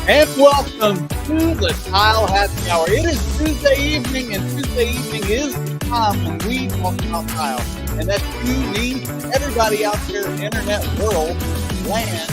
And welcome to the Tile Happy Hour. It is Tuesday evening, and Tuesday evening is the time when we talk about tile. And that's you, me, everybody out there in the internet world, land,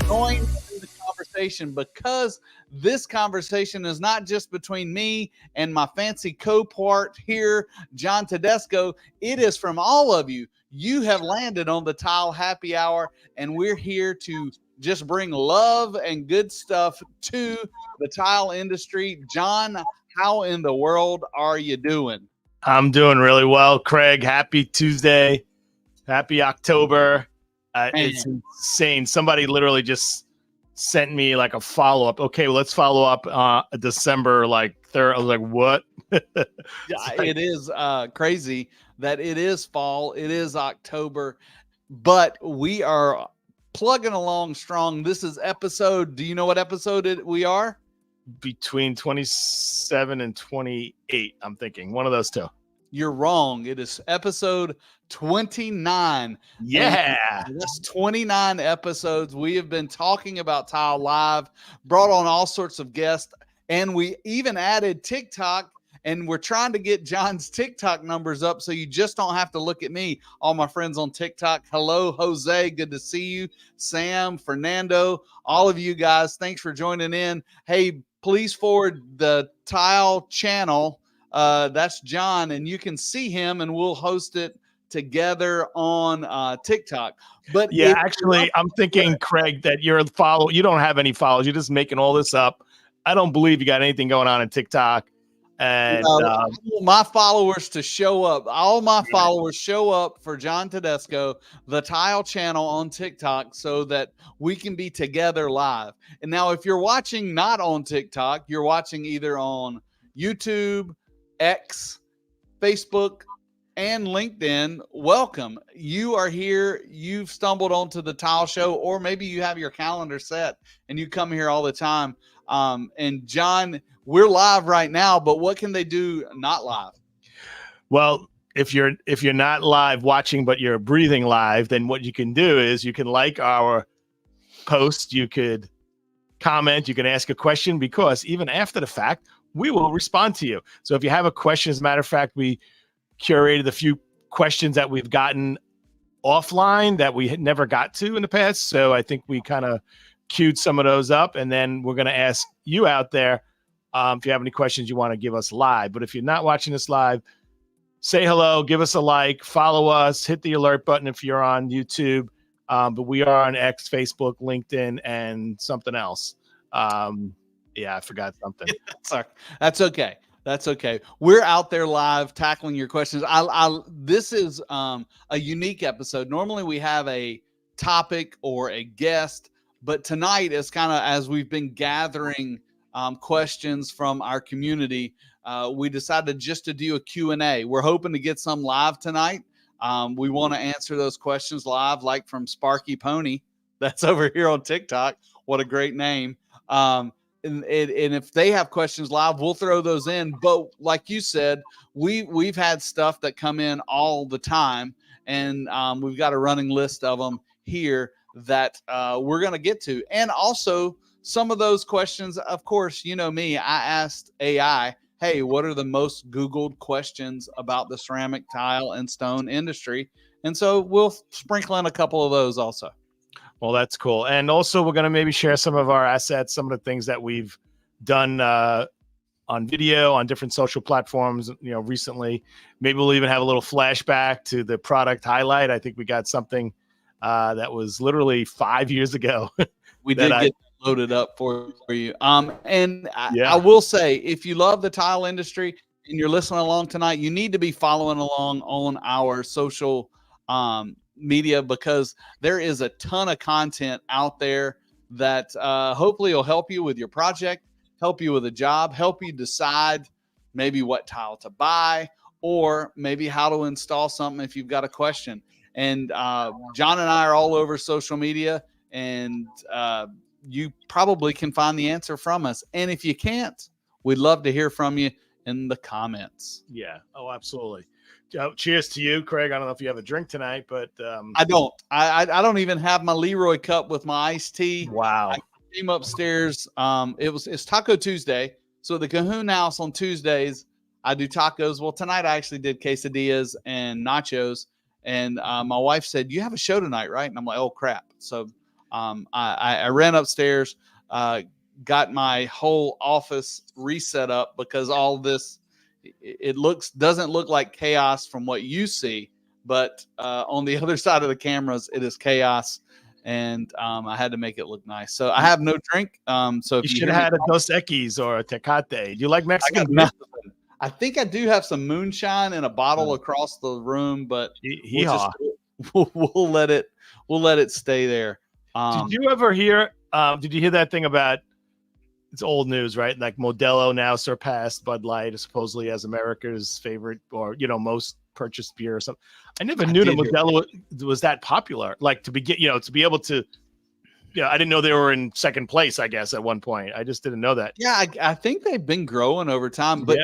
join in the conversation, because this conversation is not just between me and my fancy co-part here, John Tedesco. It is from all of you. You have landed on the Tile Happy Hour, and we're here to just bring love and good stuff to the tile industry. John, how in the world are you doing? I'm doing really well, Craig. Happy Tuesday. Happy October. It's insane. Somebody literally just sent me like a follow-up. Okay, well, let's follow up December 3rd. I was like, what? It is crazy that it is fall. It is October, but we are plugging along strong. This is episode, do you know what episode we are? Between 27 and 28, I'm thinking. One of those two. You're wrong. It is episode 29. Yeah. And that's 29 episodes. We have been talking about tile live, brought on all sorts of guests, and we even added TikTok. And we're trying to get John's TikTok numbers up so you just don't have to look at me. All my friends on TikTok. Hello, Jose. Good to see you. Sam, Fernando, all of you guys. Thanks for joining in. Hey, please forward the Tile channel. That's John, and you can see him, and we'll host it together on TikTok. But yeah, actually, I'm thinking, Craig, that you're a follower. You don't have any followers. You're just making all this up. I don't believe you got anything going on in TikTok. And I want my followers to show up. All my followers show up for John Tedesco, the Tile channel on TikTok, so that we can be together live. And now, if you're watching not on TikTok, you're watching either on YouTube, X, Facebook, and LinkedIn. Welcome. You are here. You've stumbled onto the Tile Show, or maybe you have your calendar set and you come here all the time. And John, we're live right now, but what can they do not live? Well, if you're not live watching, but you're breathing live, then what you can do is you can like our post, you could comment, you can ask a question, because even after the fact, we will respond to you. So if you have a question, as a matter of fact, we curated a few questions that we've gotten offline that we had never got to in the past. So I think we kind of queued some of those up, and then we're going to ask you out there if you have any questions you want to give us live. But if you're not watching this live, say hello, give us a like, follow us, hit the alert button if you're on YouTube. But we are on X, Facebook, LinkedIn, and something else. Yeah, I forgot something. Sorry. That's okay. That's okay. We're out there live tackling your questions. This is a unique episode. Normally we have a topic or a guest, but tonight is kind of, as we've been gathering questions from our community, we decided just to do a Q&A. We're hoping to get some live tonight. We want to answer those questions live, like from Sparky Pony. That's over here on TikTok. What a great name. And if they have questions live, we'll throw those in. But like you said, we've had stuff that come in all the time, and we've got a running list of them here that we're going to get to. And also some of those questions, of course, you know me, I asked AI, hey, what are the most Googled questions about the ceramic tile and stone industry? And so we'll sprinkle in a couple of those also. Well, that's cool. And also we're going to maybe share some of our assets, some of the things that we've done on video, on different social platforms, recently. Maybe we'll even have a little flashback to the product highlight. I think we got something that was literally 5 years ago. We did get loaded up for you. I will say, if you love the tile industry and you're listening along tonight, you need to be following along on our social media, because there is a ton of content out there that hopefully will help you with your project, help you with a job, help you decide maybe what tile to buy, or maybe how to install something if you've got a question. And John and I are all over social media, and you probably can find the answer from us. And if you can't, we'd love to hear from you in the comments. Yeah. Oh, absolutely. Cheers to you, Craig. I don't know if you have a drink tonight, but I don't. I don't even have my Leroy cup with my iced tea. Wow. came upstairs. It's Taco Tuesday. So the Cahoon House on Tuesdays, I do tacos. Well, tonight I actually did quesadillas and nachos. And my wife said, "You have a show tonight, right?" And I'm like, "Oh crap!" So I ran upstairs, got my whole office reset up because all this it doesn't look like chaos from what you see, but on the other side of the cameras, it is chaos. And I had to make it look nice. So I have no drink. So if You you should hear have me had a Dos Equis or a Tecate. Do you like I Mexican got beer? nothing. I think I do have some moonshine in a bottle across the room, but we'll just Hee-haw. we'll let it stay there. Did you ever hear? Did you hear that thing about? It's old news, right? Like Modelo now surpassed Bud Light supposedly as America's favorite or most purchased beer or something. I never knew that Modelo was that popular. Like to be able to. Yeah, I didn't know they were in second place, I guess, at one point. I just didn't know that. Yeah, I think they've been growing over time, but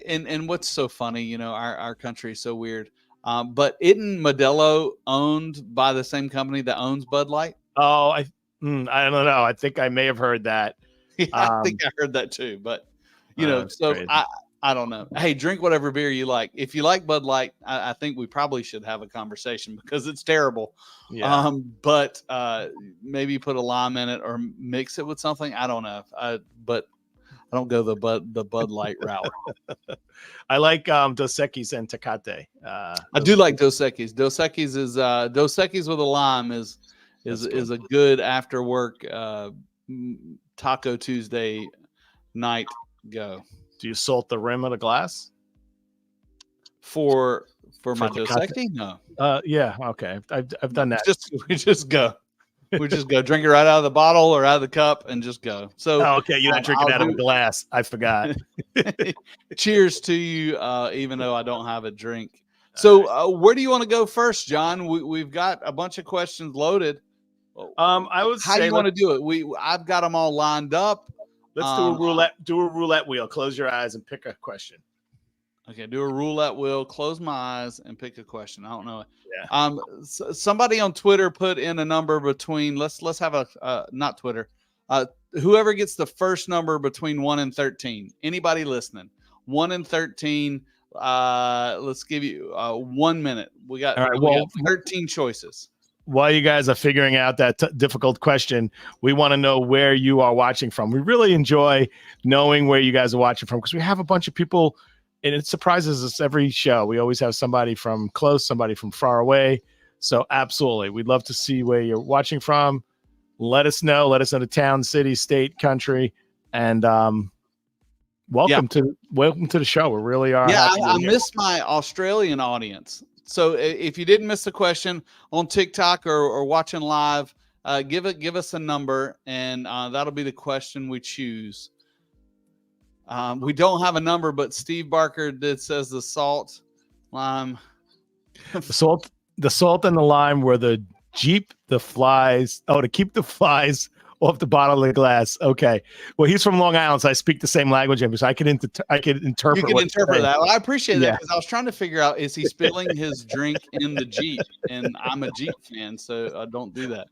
and what's so funny, our country is so weird. But isn't Modelo owned by the same company that owns Bud Light? Oh, I don't know. I think I may have heard that. Yeah, I think I heard that too. But so crazy. I don't know. Hey, drink whatever beer you like. If you like Bud Light, I think we probably should have a conversation because it's terrible. Yeah. But maybe put a lime in it or mix it with something. I don't know. But I don't go the Bud Light route. I like Dos Equis and Tecate. I do like Dos Equis. Dos Equis is Dos Equis with a lime is a good after work Taco Tuesday night go. Do you salt the rim of the glass? For my Dos Equis? No. Yeah. Okay. I've done that. We just go. We just go drink it right out of the bottle or out of the cup and just go. So okay, you're not drinking out of a glass. I forgot. Cheers to you, even though I don't have a drink. So where do you want to go first, John? We've got a bunch of questions loaded. I would how say do you want to do it? I've got them all lined up. Let's do a roulette. Do a roulette wheel. Close your eyes and pick a question. Okay, do a roulette wheel. Close my eyes and pick a question. I don't know. Yeah. Somebody on Twitter put in a number between. Let's have a not Twitter. Whoever gets the first number between 1 and 13. Anybody listening? 1 and 13. Let's give you 1 minute. We got 13 choices. While you guys are figuring out that difficult question, we want to know where you are watching from. We really enjoy knowing where you guys are watching from because we have a bunch of people, and it surprises us every show. We always have somebody from close, somebody from far away. So absolutely, we'd love to see where you're watching from. Let us know. Let us know the town, city, state, country, and welcome to the show. We really are. Yeah, I miss my Australian audience. So if you didn't miss the question on TikTok or watching live, give us a number, and that'll be the question we choose. We don't have a number, but Steve Barker says the salt, lime. the salt and the lime were the flies. Oh, to keep the flies off the bottom of the glass. Okay. Well, he's from Long Island, so I speak the same language, so I can interpret. You can interpret that. Well, I appreciate that because I was trying to figure out, is he spilling his drink in the Jeep? And I'm a Jeep fan, so I don't do that.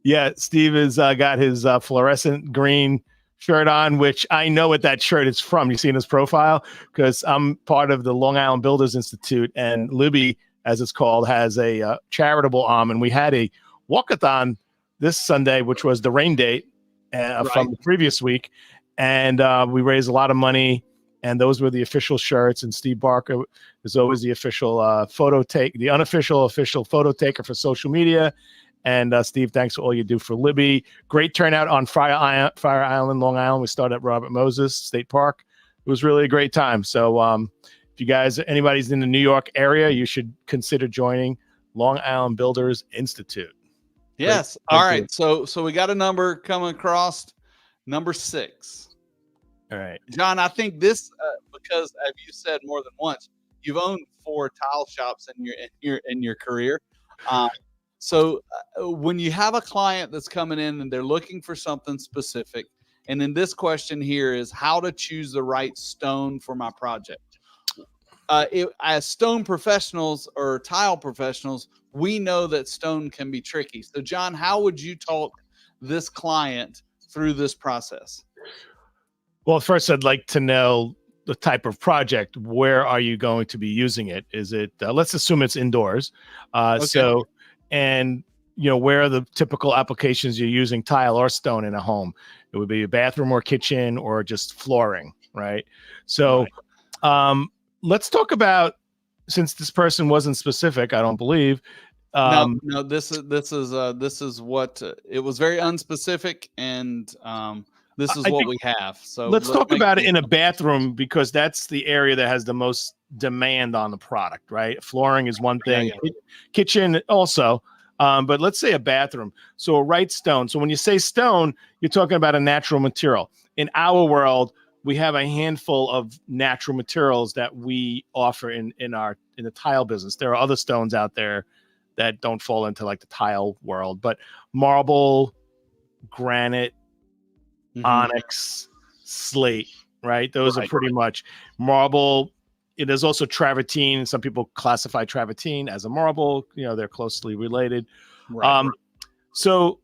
Yeah, Steve has got his fluorescent green shirt on, which I know what that shirt is from. You see in his profile, because I'm part of the Long Island Builders Institute, and Libby, as it's called, has a charitable arm, and we had a walkathon this Sunday, which was the rain date from the previous week. And we raised a lot of money, and those were the official shirts. And Steve Barker is always the official the unofficial photo taker for social media. And Steve, thanks for all you do for Libby. Great turnout on Fire Island, Long Island. We started at Robert Moses State Park. It was really a great time. So if anybody's in the New York area, you should consider joining Long Island Builders Institute. Yes. All right. So we got a number coming across, number 6. All right, John. I think this because, as you said more than once, you've owned 4 tile shops in your career. So when you have a client that's coming in and they're looking for something specific, and then this question here is how to choose the right stone for my project. As stone professionals or tile professionals, we know that stone can be tricky. So, John, how would you talk this client through this process? Well, first, I'd like to know the type of project. Where are you going to be using it? Is it, let's assume it's indoors. Okay. So, and, where are the typical applications you're using tile or stone in a home? It would be a bathroom or kitchen or just flooring, right? So, let's talk about, since this person wasn't specific, I don't believe. No, this is what it was, very unspecific, and this is what we have. So let's talk about it in a bathroom, because that's the area that has the most demand on the product, right? Flooring is one thing, kitchen also, but let's say a bathroom. So a right stone. So when you say stone, you're talking about a natural material. In our world, we have a handful of natural materials that we offer in the tile business. There are other stones out there that don't fall into like the tile world, but marble, granite, onyx, slate, right? Those are pretty much marble. It is also travertine. Some people classify travertine as a marble. They're closely related. So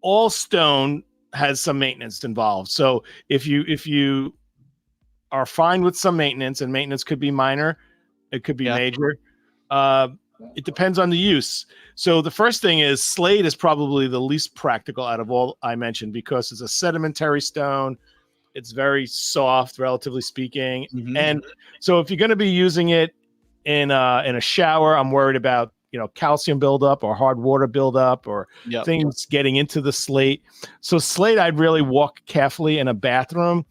all stone has some maintenance involved. So if you are fine with some maintenance, and maintenance could be minor, it could be major. It depends on the use. So the first thing is, slate is probably the least practical out of all I mentioned, because it's a sedimentary stone. It's very soft, relatively speaking. And so if you're going to be using it in a shower, I'm worried about, calcium buildup or hard water buildup or things getting into the slate. So slate, I'd really walk carefully. In a bathroom,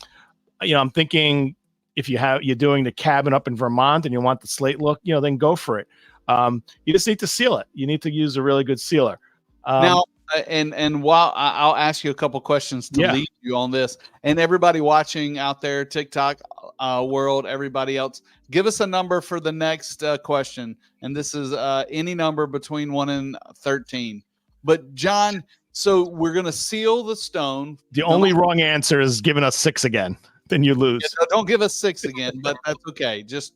I'm thinking, if you're doing the cabin up in Vermont and you want the slate look, then go for it. You just need to seal it. You need to use a really good sealer. Now, and while I'll ask you a couple questions to lead you on this, and everybody watching out there, TikTok world, everybody else, give us a number for the next question. And this is any number between 1 and 13. But John, so we're going to seal the stone. The only wrong answer is giving us 6 again. Then you lose. Yeah, don't give us 6 again, but that's okay. Just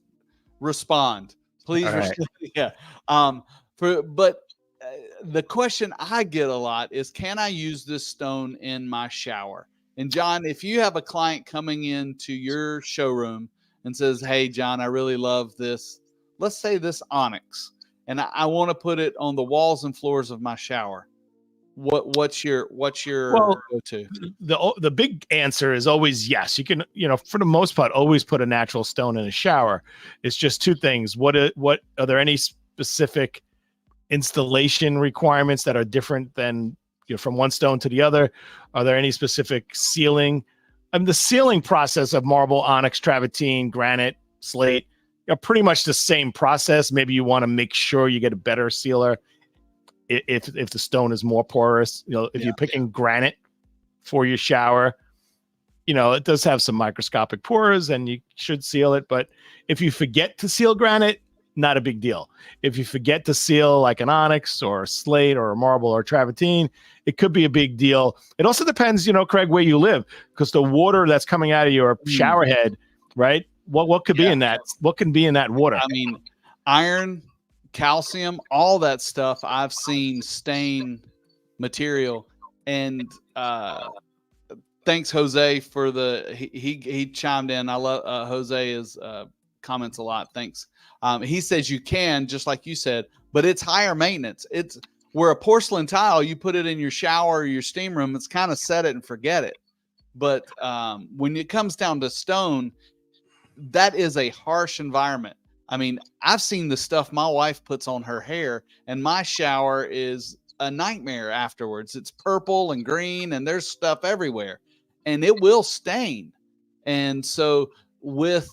respond. Please. The question I get a lot is, can I use this stone in my shower? And John, if you have a client coming into your showroom and says, "Hey, John, I really love this. Let's say this onyx, and I want to put it on the walls and floors of my shower." What's your go-to? The big answer is always yes. You can, for the most part, always put a natural stone in a shower. It's just 2 things. What are there any specific installation requirements that are different than, from one stone to the other? Are there any specific sealing? The sealing process of marble, onyx, travertine, granite, slate are pretty much the same process. Maybe you want to make sure you get a better sealer if the stone is more porous. If you're picking granite for your shower, it does have some microscopic pores and you should seal it. But if you forget to seal granite, not a big deal. If you forget to seal like an onyx or a slate or a marble or travertine, it could be a big deal. It also depends, Craig, where you live, because the water that's coming out of your shower head, right? What could be in that? What can be in that water? I mean, iron, calcium, all that stuff. I've seen stain material. And thanks, Jose, for he chimed in. I love Jose's comments a lot. Thanks. He says you can, just like you said, but it's higher maintenance. It's where a porcelain tile, you put it in your shower or your steam room, it's kind of set it and forget it. But when it comes down to stone, that is a harsh environment. I mean, I've seen the stuff my wife puts on her hair, and my shower is a nightmare afterwards. It's purple and green, and there's stuff everywhere, and it will stain. And so with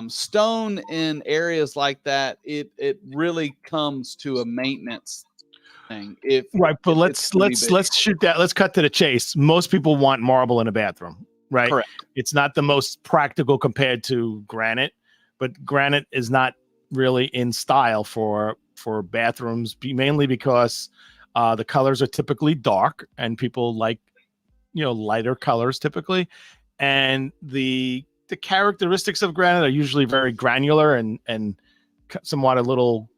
stone in areas like that, it really comes to a maintenance thing. But let's shoot that. Let's cut to the chase. Most people want marble in a bathroom, right? Correct. It's not the most practical compared to granite, but granite is not really in style for bathrooms, mainly because the colors are typically dark and people like, lighter colors typically. And the characteristics of granite are usually very granular and somewhat a little,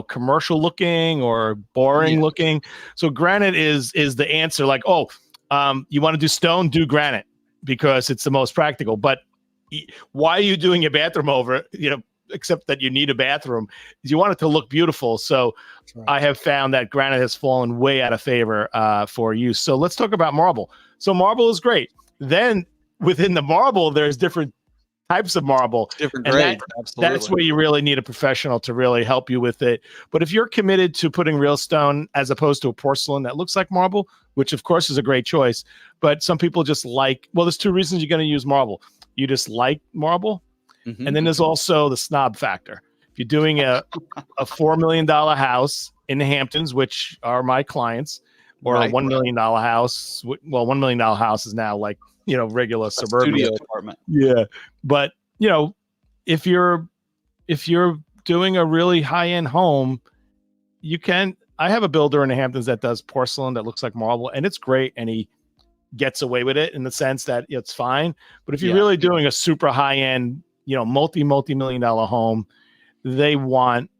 commercial looking or boring looking. So granite is the answer. Like, you want to do stone, do granite because it's the most practical. But why are you doing your bathroom over it? Except that you need a bathroom, you want it to look beautiful. So right. I have found that granite has fallen way out of favor for use. So let's talk about marble. So marble is great. Then within the marble, there's different types of marble. Different grades. Absolutely. That's where you really need a professional to really help you with it. But if you're committed to putting real stone as opposed to a porcelain that looks like marble, which of course is a great choice, but some people just there's two reasons you're going to use marble. You just like marble. Mm-hmm. And then there's also the snob factor. If you're doing a $4 million house in the Hamptons, which are my clients, or a $1 million house, well, $1 million house is now like, regular suburban studio apartment. Yeah. But, if you're doing a really high-end home, I have a builder in the Hamptons that does porcelain that looks like marble, and it's great. And he gets away with it in the sense that it's fine. But if you're really doing a super high-end, multi-million dollar home, they want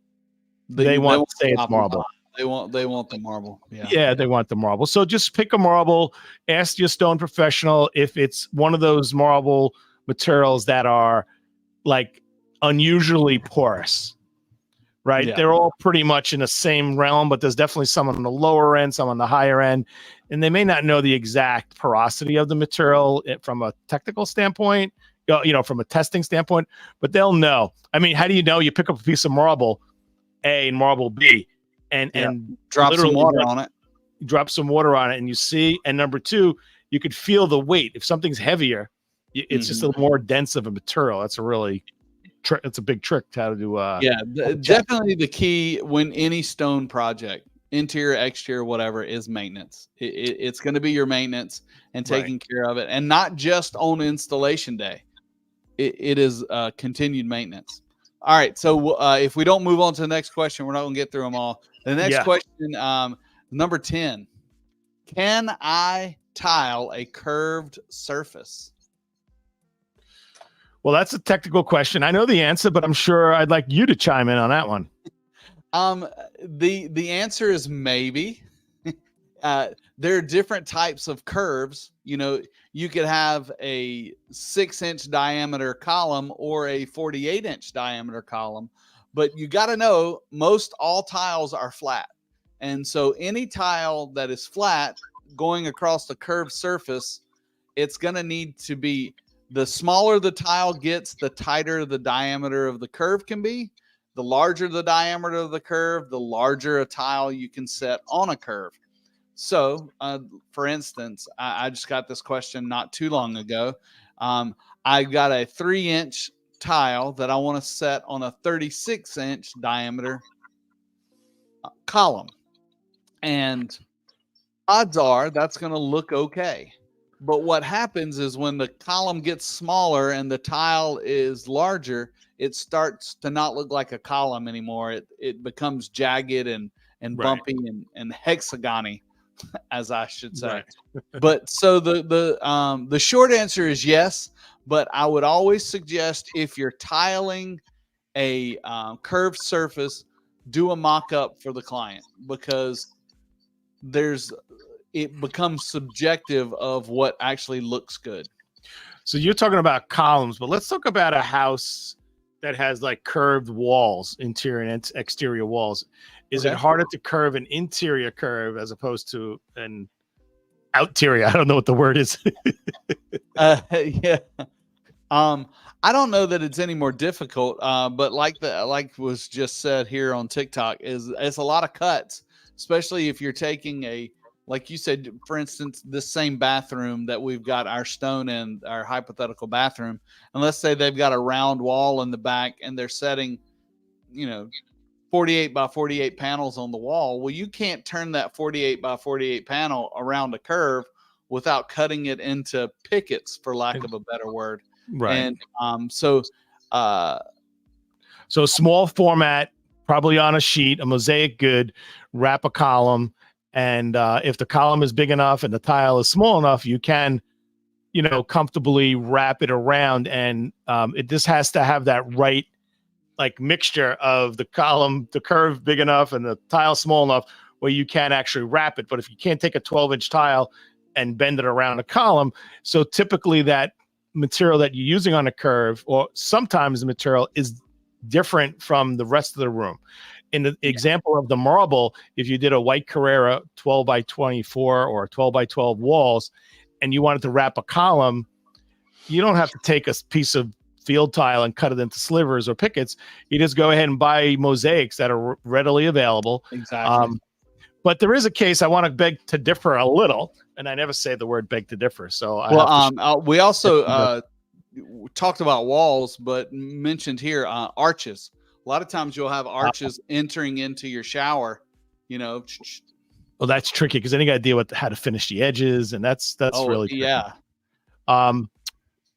to say it's marble. They want the marble. Yeah, they want the marble. So just pick a marble, ask your stone professional if it's one of those marble materials that are like unusually porous, right? Yeah. They're all pretty much in the same realm, but there's definitely some on the lower end, some on the higher end, and they may not know the exact porosity of the material from a technical standpoint, from a testing standpoint, but they'll know. I mean, how do you know? You pick up a piece of marble A and marble B and drop some water on it. Drop some water on it and you see. And number two, you could feel the weight. If something's heavier, it's just a little more dense of a material. That's a really it's a big trick to how to do. Definitely the key when any stone project, interior, exterior, whatever, is maintenance. It's going to be your maintenance and taking care of it, and not just on installation day. It is continued maintenance. All right. So if we don't move on to the next question, we're not going to get through them all. The next question, number 10, can I tile a curved surface? Well, that's a technical question. I know the answer, but I'm sure I'd like you to chime in on that one. The answer is maybe. There are different types of curves. You could have a 6-inch diameter column or a 48-inch diameter column, but you got to know most all tiles are flat. And so any tile that is flat going across the curved surface, it's going to need to be, the smaller the tile gets, the tighter the diameter of the curve can be. The larger the diameter of the curve, the larger a tile you can set on a curve. So, for instance, I just got this question not too long ago. I got a 3-inch tile that I want to set on a 36-inch diameter column. And odds are that's going to look okay. But what happens is when the column gets smaller and the tile is larger, it starts to not look like a column anymore. It becomes jagged and bumpy and hexagony, as I should say. Right. But so the short answer is yes, but I would always suggest if you're tiling a curved surface, do a mock-up for the client, because it becomes subjective of what actually looks good. So you're talking about columns, but let's talk about a house that has like curved walls, interior and exterior walls. Is it harder to curve an interior curve as opposed to an outerior? I don't know what the word is. Yeah. I don't know that it's any more difficult, but like was just said here on TikTok, it's a lot of cuts, especially if you're taking like you said, for instance, this same bathroom that we've got our stone in, our hypothetical bathroom, and let's say they've got a round wall in the back and they're setting, 48 by 48 panels on the wall. Well, you can't turn that 48 by 48 panel around a curve without cutting it into pickets, for lack of a better word. Right. And so small format, probably on a sheet, a mosaic good, wrap a column. And if the column is big enough and the tile is small enough, you can, comfortably wrap it around. And it just has to have that right like mixture of the column, the curve big enough and the tile small enough where you can actually wrap it. But if you can't take a 12-inch tile and bend it around a column, so typically that material that you're using on a curve, or sometimes the material is different from the rest of the room. In the example of the marble, if you did a white Carrera 12 by 24 or 12 by 12 walls, and you wanted to wrap a column, you don't have to take a piece of field tile and cut it into slivers or pickets. You just go ahead and buy mosaics that are readily available. Exactly. But there is a case I want to beg to differ a little, and I never say the word beg to differ. So we also talked about walls, but mentioned here arches. A lot of times you'll have arches entering into your shower, you know. Well, that's tricky because then you got to deal with how to finish the edges, and that's really tricky. Yeah.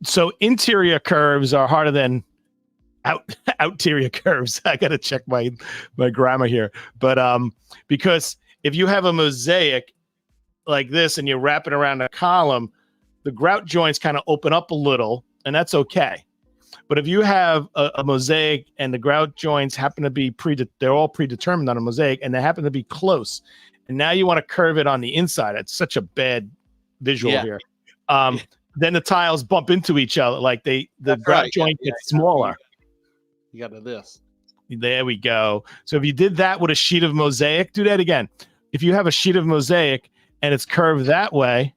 So interior curves are harder than outerior curves. I got to check my grammar here, but because if you have a mosaic like this and you wrap it around a column, the grout joints kind of open up a little, and that's okay. But if you have a mosaic and the grout joints happen to be they're all predetermined on a mosaic, and they happen to be close, and now you want to curve it on the inside. It's such a bad visual here. Then the tiles bump into each other, like the grout joint gets smaller. You got to this. There we go. So if you did that with a sheet of mosaic, do that again. If you have a sheet of mosaic and it's curved that way,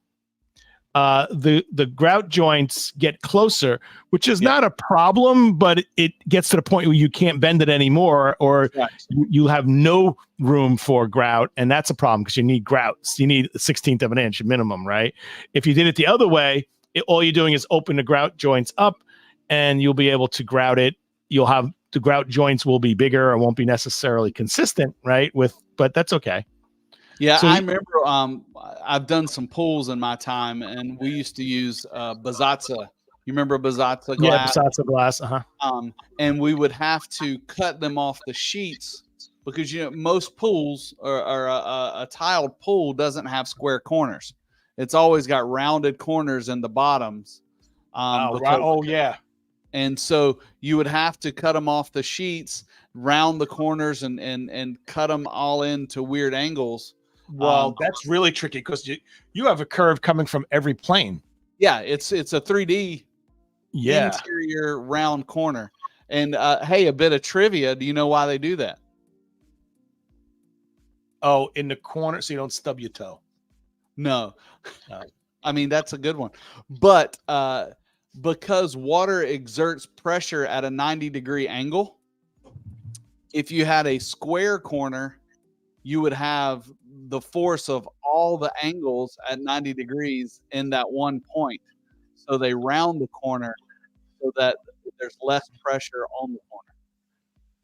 the grout joints get closer, which is not a problem, but it gets to the point where you can't bend it anymore, or you have no room for grout, and that's a problem because you need grouts. You need a 1/16 of an inch minimum, right? If you did it the other way, all you're doing is open the grout joints up, and you'll be able to grout it. You'll have the grout joints will be bigger and won't be necessarily consistent, right? But that's okay. Yeah, so I remember I've done some pools in my time, and we used to use Bazazza. You remember Bazazza glass? Yeah, Bazazza glass. And we would have to cut them off the sheets because most pools or a tiled pool doesn't have square corners. It's always got rounded corners in the bottoms. And so you would have to cut them off the sheets, round the corners, and cut them all into weird angles. Well, that's really tricky because you have a curve coming from every plane. Yeah, it's a 3D interior round corner. And hey, a bit of trivia. Do you know why they do that? Oh, in the corner so you don't stub your toe. No. I mean, that's a good one. But because water exerts pressure at a 90-degree angle, if you had a square corner, you would have the force of all the angles at 90 degrees in that one point. So they round the corner so that there's less pressure on the corner.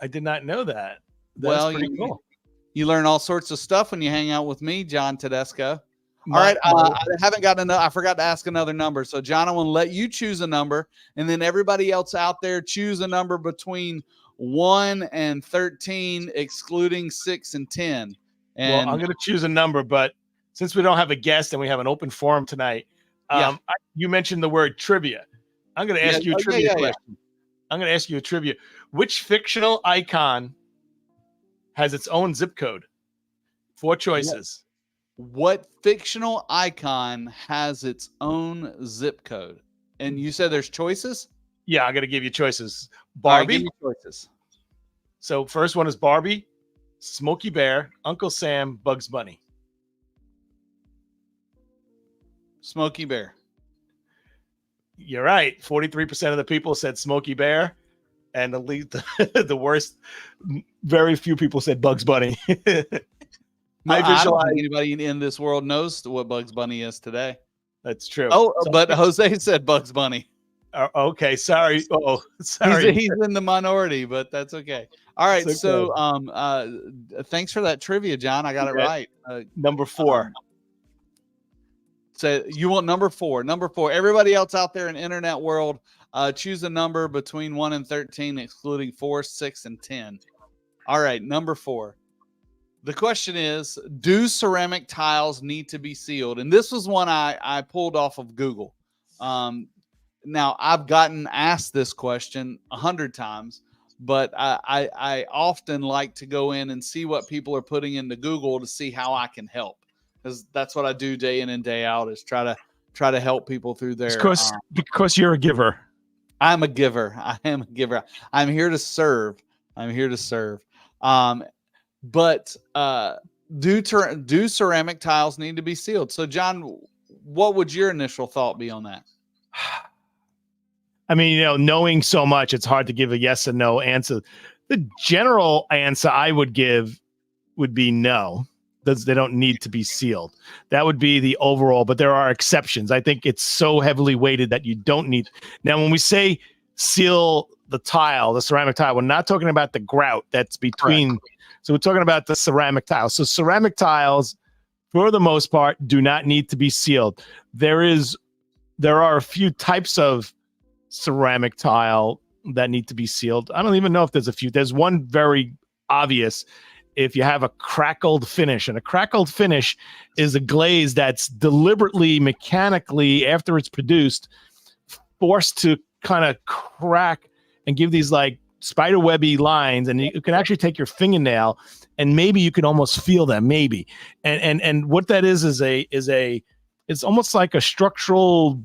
I did not know that. That's pretty cool. You learn all sorts of stuff when you hang out with me, John Tedesco. All right, I haven't got enough. I forgot to ask another number. So, John, I want to let you choose a number, and then everybody else out there choose a number between 1 and 13, excluding 6 and 10. And I'm going to choose a number, but since we don't have a guest and we have an open forum tonight, you mentioned the word trivia. I'm going to ask you a trivia question. I'm going to ask you a trivia. Which fictional icon has its own zip code? 4 choices. What fictional icon has its own zip code? And you said there's choices? Yeah, I'm going to give you choices. Barbie. Right, give me choices. So first one is Barbie, Smokey Bear, Uncle Sam, Bugs Bunny. Smokey Bear. You're right. 43% of the people said Smokey Bear, and the worst, very few people said Bugs Bunny. I don't think anybody in this world knows what Bugs Bunny is today. That's true. Oh, but Jose said Bugs Bunny. Okay, sorry. Oh, sorry. He's in the minority, but that's okay. All right, okay. So thanks for that trivia, John. I got it right. Number 4. So you want number 4. Number 4. Everybody else out there in internet world, choose a number between 1 and 13, excluding 4, 6, and 10. All right, number 4. The question is, do ceramic tiles need to be sealed? And this was one I pulled off of Google. Now, I've gotten asked this question 100 times, but I often like to go in and see what people are putting into Google to see how I can help, because that's what I do day in and day out, is try to help people through their. Because you're a giver. I'm a giver. I am a giver. I'm here to serve. I'm here to serve. But do ceramic tiles need to be sealed? So, John, what would your initial thought be on that? I mean, knowing so much, it's hard to give a yes and no answer. The general answer I would give would be no. They don't need to be sealed. That would be the overall, but there are exceptions. I think it's so heavily weighted that you don't need. Now, when we say seal the tile, the ceramic tile, we're not talking about the grout that's between. Correct. So we're talking about the ceramic tile. So ceramic tiles, for the most part, do not need to be sealed. There are a few types of ceramic tile that need to be sealed. I don't even know if there's a few. There's one very obvious. If you have a crackled finish, and a crackled finish is a glaze that's deliberately, mechanically, after it's produced, forced to kind of crack and give these like spiderwebby lines, and you can actually take your fingernail and maybe you can almost feel them, maybe. And what that is it's almost like a structural.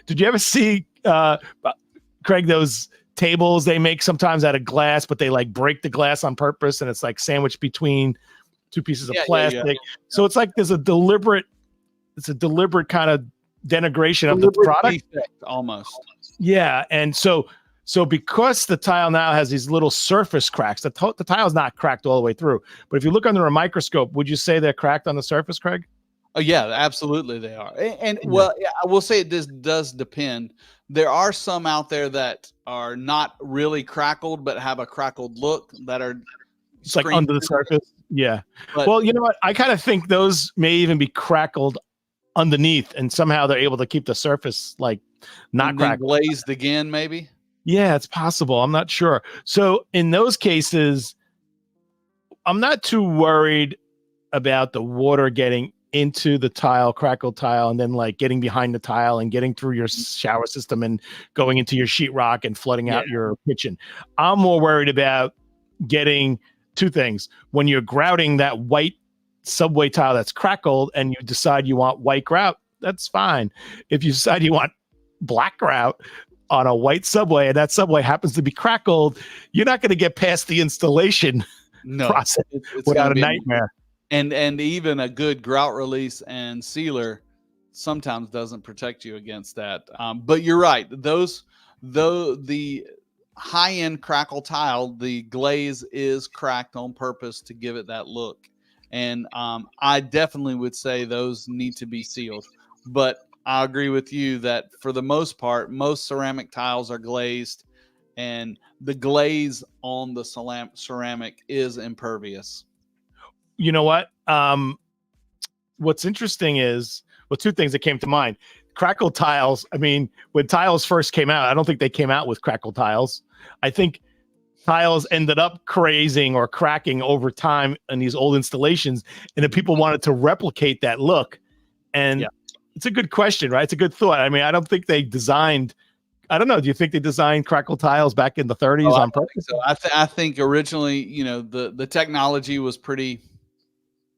Did you ever see Craig, those tables they make sometimes out of glass, but they like break the glass on purpose, and it's like sandwiched between two pieces of plastic. Yeah. So it's like there's a deliberate kind of denigration of the product, almost. Yeah, and so because the tile now has these little surface cracks, the tile's not cracked all the way through. But if you look under a microscope, would you say they're cracked on the surface, Craig? Oh yeah, absolutely they are. And well, yeah, I will say this does depend. There are some out there that are not really crackled, but have a crackled look, that are it's like under the surface. Yeah. But, well, you know what? I kind of think those may even be crackled underneath, and somehow they're able to keep the surface like not crackled. Glazed again, maybe. Yeah, it's possible. I'm not sure. So in those cases, I'm not too worried about the water getting into the tile, crackled tile, and then like getting behind the tile and getting through your shower system and going into your sheetrock and flooding out your kitchen. I'm more worried about getting two things. When you're grouting that white subway tile that's crackled and you decide you want white grout, that's fine. If you decide you want black grout on a white subway and that subway happens to be crackled, you're not going to get past the installation process without a nightmare. And even a good grout release and sealer sometimes doesn't protect you against that. But you're right. The high-end crackle tile, the glaze is cracked on purpose to give it that look. And I definitely would say those need to be sealed. But I agree with you that for the most part, most ceramic tiles are glazed, and the glaze on the ceramic is impervious. You know what? What's interesting is, well, two things that came to mind. Crackled tiles. I mean, when tiles first came out, I don't think they came out with crackled tiles. I think tiles ended up crazing or cracking over time in these old installations, and then people wanted to replicate that look. And it's a good question, right? It's a good thought. I mean, I don't think they designed. I don't know. Do you think they designed crackle tiles back in the 30s on purpose? So I think originally, the technology was pretty,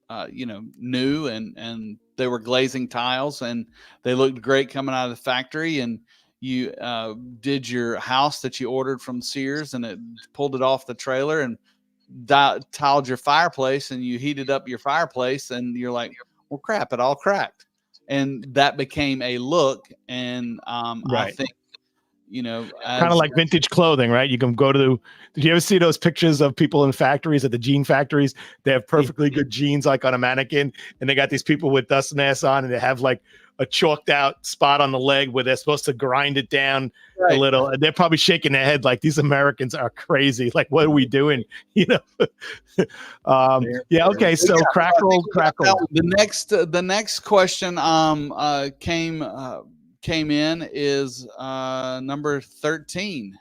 new, and they were glazing tiles and they looked great coming out of the factory. And you did your house that you ordered from Sears, and it pulled it off the trailer and tiled your fireplace, and you heated up your fireplace, and you're like, well, crap, it all cracked. And that became a look. And I think, kind of like vintage clothing, right? You can go to did you ever see those pictures of people in factories, at the jean factories? They have perfectly good jeans like on a mannequin, and they got these people with dust masks on, and they have like a chalked out spot on the leg where they're supposed to grind it down a little, and they're probably shaking their head like, these Americans are crazy. Like, what are we doing? Okay. So crackle. The next question came in is number 13.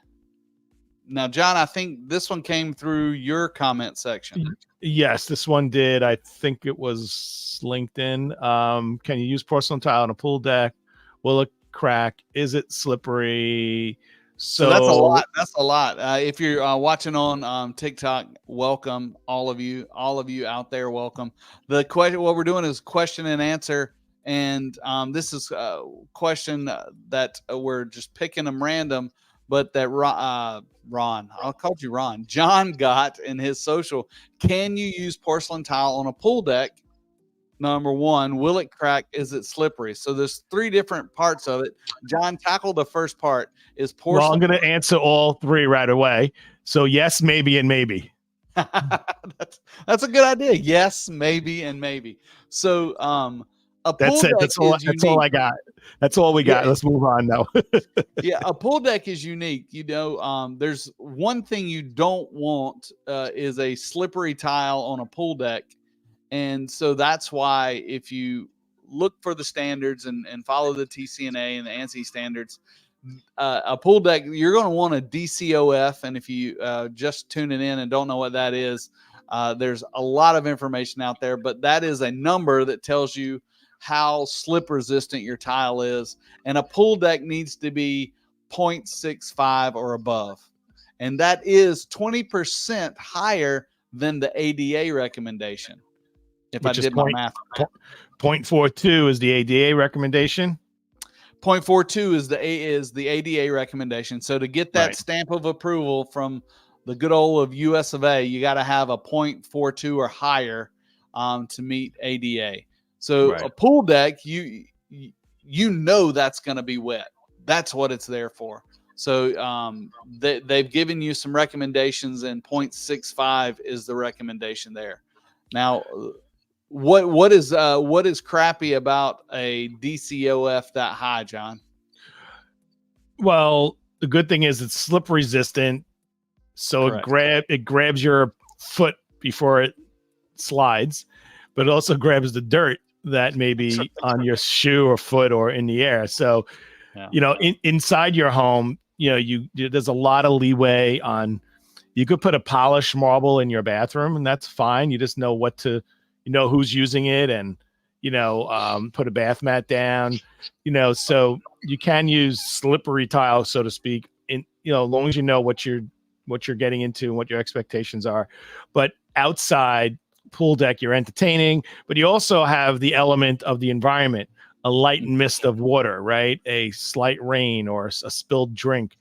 Now, John, I think this one came through your comment section. Yes, this one did. I think it was LinkedIn. Can you use porcelain tile on a pool deck? Will it crack? Is it slippery? So that's a lot. That's a lot. If you're watching on TikTok, welcome all of you out there. Welcome. The question, what we're doing is question and answer, and this is a question that we're just picking them random, but that Ron, I called you Ron. John got in his social. Can you use porcelain tile on a pool deck? Number one, will it crack? Is it slippery? So there's three different parts of it. John, tackle the first part. Is porcelain? Well, I'm going to answer all three right away. So yes, maybe, and maybe. that's a good idea. Yes, maybe, and maybe. So a pool that's it. deck That's all I got. That's all we got. Let's move on now. Yeah, a pool deck is unique. You know, there's one thing you don't want is a slippery tile on a pool deck. And so that's why if you look for the standards and follow the TCNA and the ANSI standards, a pool deck, you're going to want a DCOF. And if you just tuning in and don't know what that is, there's a lot of information out there, but that is a number that tells you how slip resistant your tile is. And a pool deck needs to be 0.65 or above. And that is 20% higher than the ADA recommendation. If I did my math right. 0.42 is the ADA recommendation. 0.42 is the ADA recommendation. So to get that stamp of approval from the good old of US of A, you got to have a 0.42 or higher to meet ADA. So a pool deck, you know that's going to be wet. That's what it's there for. So they've given you some recommendations, and 0.65 is the recommendation there. Now, what is crappy about a DCOF that high, John? Well, the good thing is it's slip resistant, so it grabs your foot before it slides, but it also grabs the dirt that may be on your shoe or foot or in the air. So, you know, inside your home, you know, there's a lot of leeway on. You could put a polished marble in your bathroom, and that's fine. You just know you know who's using it, and you know, put a bath mat down, you know, so you can use slippery tile, so to speak, in, you know, as long as you know what you're getting into and what your expectations are. But outside pool deck, you're entertaining, but you also have the element of the environment, a light mist of water, right? A slight rain or a spilled drink,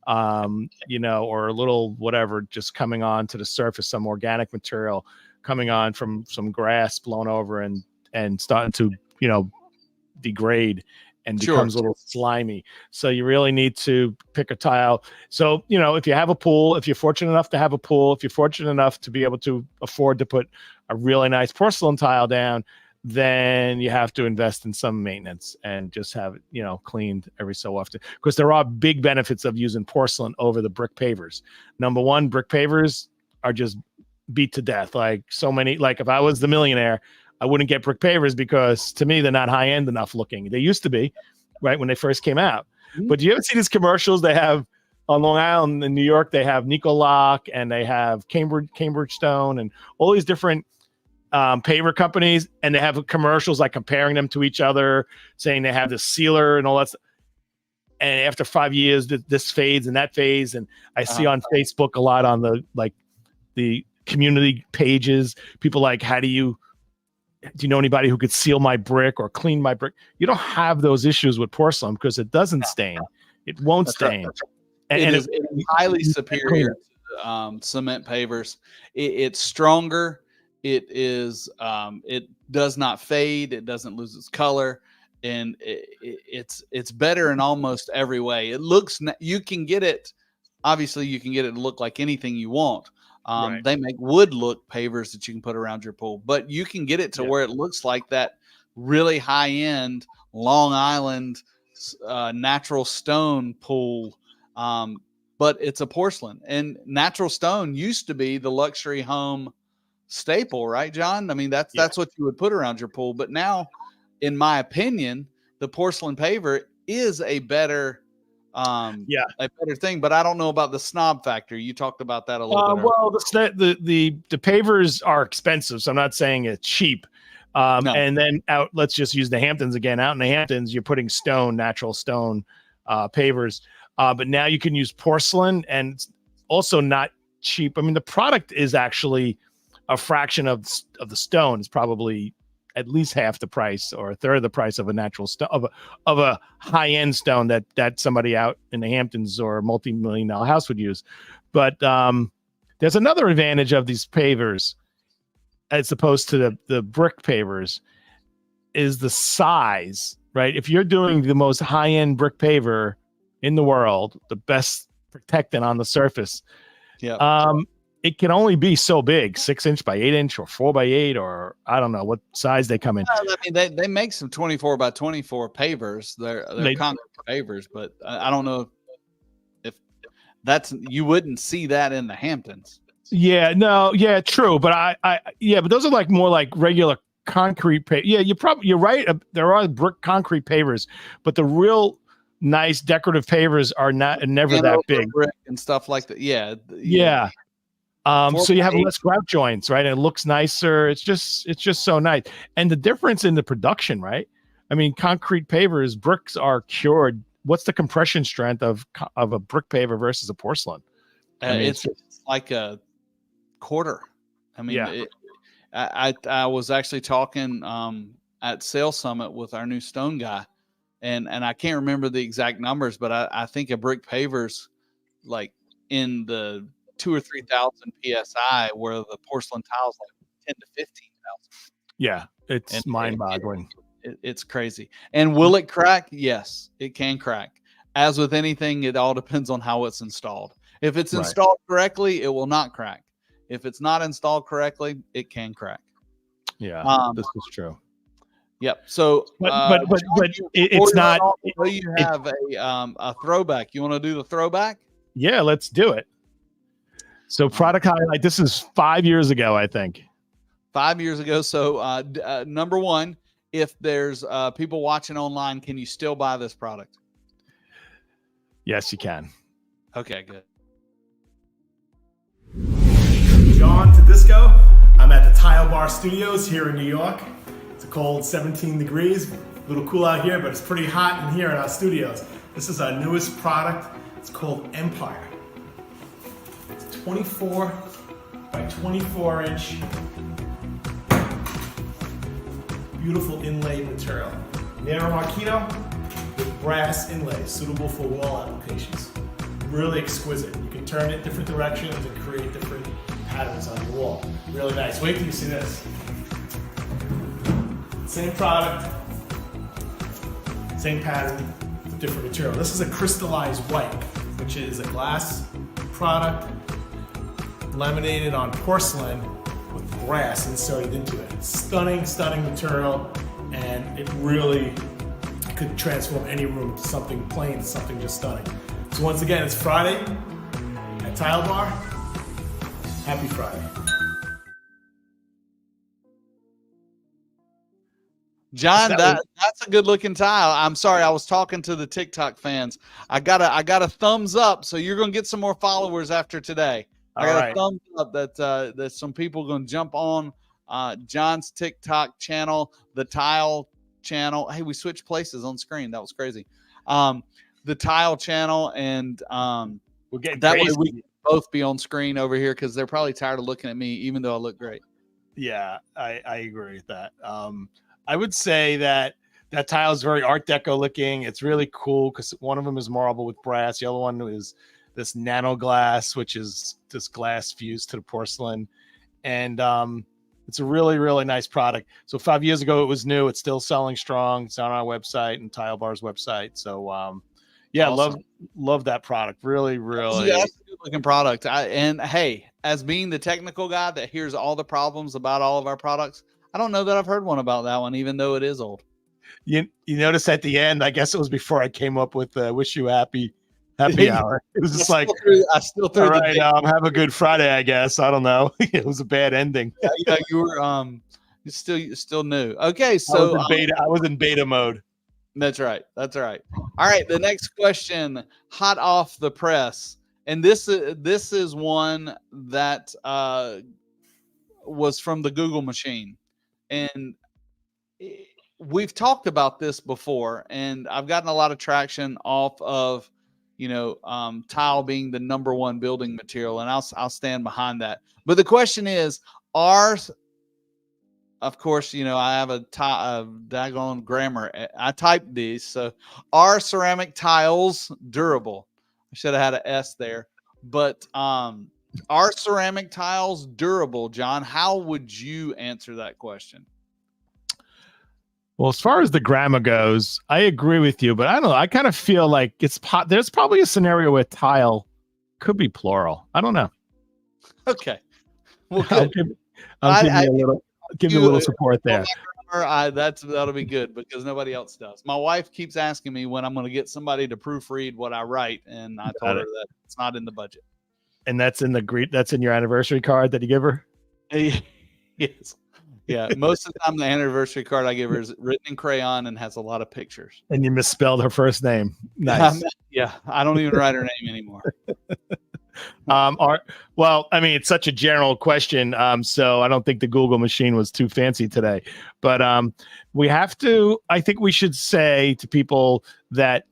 you know, or a little whatever just coming on to the surface, some organic material coming on from some grass blown over and starting to, you know, degrade and becomes a little slimy. So you really need to pick a tile. So, you know, if you have a pool, if you're fortunate enough to have a pool, if you're fortunate enough to be able to afford to put a really nice porcelain tile down, then you have to invest in some maintenance and just have it, you know, cleaned every so often, because there are big benefits of using porcelain over the brick pavers. Number one, brick pavers are just beat to death. Like so many, like if I was the millionaire, I wouldn't get brick pavers because to me, they're not high end enough looking. They used to be, right, when they first came out. But do you ever see these commercials they have on Long Island in New York? They have Nicoloc and they have Cambridge Stone and all these different paver companies, and they have commercials like comparing them to each other, saying they have the sealer and all that stuff. And after 5 years, this fades and that fades. And I see on Facebook a lot on the community pages, people like, do you know anybody who could seal my brick or clean my brick? You don't have those issues with porcelain because it doesn't stain. It won't stain. Right. And it is highly superior to cement pavers. It's stronger. It is. It does not fade. It doesn't lose its color, and it's better in almost every way. It looks. You can get it. Obviously, you can get it to look like anything you want. They make wood look pavers that you can put around your pool, but you can get it to where it looks like that really high end Long Island natural stone pool. But it's a porcelain, and natural stone used to be the luxury home staple, right, John? I mean, that's what you would put around your pool. But now, in my opinion, the porcelain paver is a better thing, but I don't know about the snob factor. You talked about that a little bit. Well, the pavers are expensive, so I'm not saying it's cheap. No. And then let's just use the Hamptons again. Out in the Hamptons, you're putting natural stone pavers. but now you can use porcelain, and it's also not cheap. I mean, the product is actually a fraction of the stone. It's probably at least half the price or a third of the price of a natural stone, of a high-end stone that somebody out in the Hamptons or a multi-million-dollar house would use. But there's another advantage of these pavers as opposed to the brick pavers is the size, right? If you're doing the most high-end brick paver in the world, the best protectant on the surface, it can only be so big, 6 inch by 8 inch or 4 by 8, or I don't know what size they come in. I mean, they make some 24 by 24 pavers. They're concrete pavers, but I don't know if you wouldn't see that in the Hamptons. Yeah, no, yeah, true. But but those are like more like regular concrete pavers. Yeah, you're right. There are brick concrete pavers, but the real nice decorative pavers are never that big brick and stuff like that. Yeah. So you have less grout joints, right? And it looks nicer. It's just so nice. And the difference in the production, right? I mean, concrete pavers, bricks are cured. What's the compression strength of a brick paver versus a porcelain? I mean, it's like a quarter. I mean, I was actually talking at Sales Summit with our new stone guy, and I can't remember the exact numbers, but I think a brick paver's like in the 2,000 or 3,000 psi, where the porcelain tiles like 10 to 15,000. Yeah, it's mind-boggling. It's crazy. And will it crack? Yes, it can crack. As with anything, it all depends on how it's installed. If it's installed correctly, it will not crack. If it's not installed correctly, it can crack. Yeah, this is true. Yep. So, but it's not. You have a throwback. You want to do the throwback? Yeah, let's do it. So product highlight, this is 5 years ago, I think. 5 years ago. So number one, if there's people watching online, can you still buy this product? Yes, you can. Okay, good. John Tedisco. I'm at the Tile Bar Studios here in New York. It's a cold 17 degrees. A little cool out here, but it's pretty hot in here in our studios. This is our newest product. It's called Empire. 24 by 24 inch beautiful inlaid material. Nero Marquino with brass inlays suitable for wall applications. Really exquisite. You can turn it different directions and create different patterns on your wall. Really nice. Wait till you see this. Same product, same pattern, different material. This is a crystallized white, which is a glass product laminated on porcelain with brass inserted into it. Stunning, stunning material, and it really could transform any room to something plain, to something just stunning. So once again, it's Friday at Tile Bar. Happy Friday. John, that's a good looking tile. I'm sorry, I was talking to the TikTok fans. I got a thumbs up, so you're gonna get some more followers after today. I got a thumbs up that some people are going to jump on John's TikTok channel, the Tile channel. Hey, we switched places on screen. That was crazy. The Tile channel, and we're getting that crazy. way we can both be on screen over here because they're probably tired of looking at me, even though I look great. Yeah, I agree with that. I would say that tile is very Art Deco looking. It's really cool because one of them is marble with brass. The other one is this nano glass, which is this glass fused to the porcelain. And it's a really, really nice product. So 5 years ago, it was new. It's still selling strong. It's on our website and Tile Bar's website. So yeah, awesome. love that product. Really, really. Yeah, that's a good looking product. And hey, as being the technical guy that hears all the problems about all of our products, I don't know that I've heard one about that one, even though it is old. You notice at the end, I guess it was before I came up with Wish You Happy hour. It was just I still threw all right, have a good Friday, I guess. I don't know. It was a bad ending. Yeah, you were still new. Okay, so I was in beta mode. That's right. All right, the next question, hot off the press. And this is one that was from the Google machine. And we've talked about this before, and I've gotten a lot of traction off of tile being the number one building material, and I'll stand behind that. But the question is, of course, I have a daggone grammar. I typed these. So, are ceramic tiles durable? I should have had an S there. But are ceramic tiles durable, John? How would you answer that question? Well, as far as the grammar goes, I agree with you, but I don't know. I kind of feel like there's probably a scenario where tile could be plural. I don't know. Okay. Well, I'll give you a little support there. That'll be good because nobody else does. My wife keeps asking me when I'm going to get somebody to proofread what I write, and I told her that it's not in the budget. And that's in your anniversary card that you give her? Yes. Yeah. Most of the time, the anniversary card I give her is written in crayon and has a lot of pictures. And you misspelled her first name. Nice. Yeah. I don't even write her name anymore. Well, I mean, it's such a general question. So I don't think the Google machine was too fancy today, but I think we should say to people that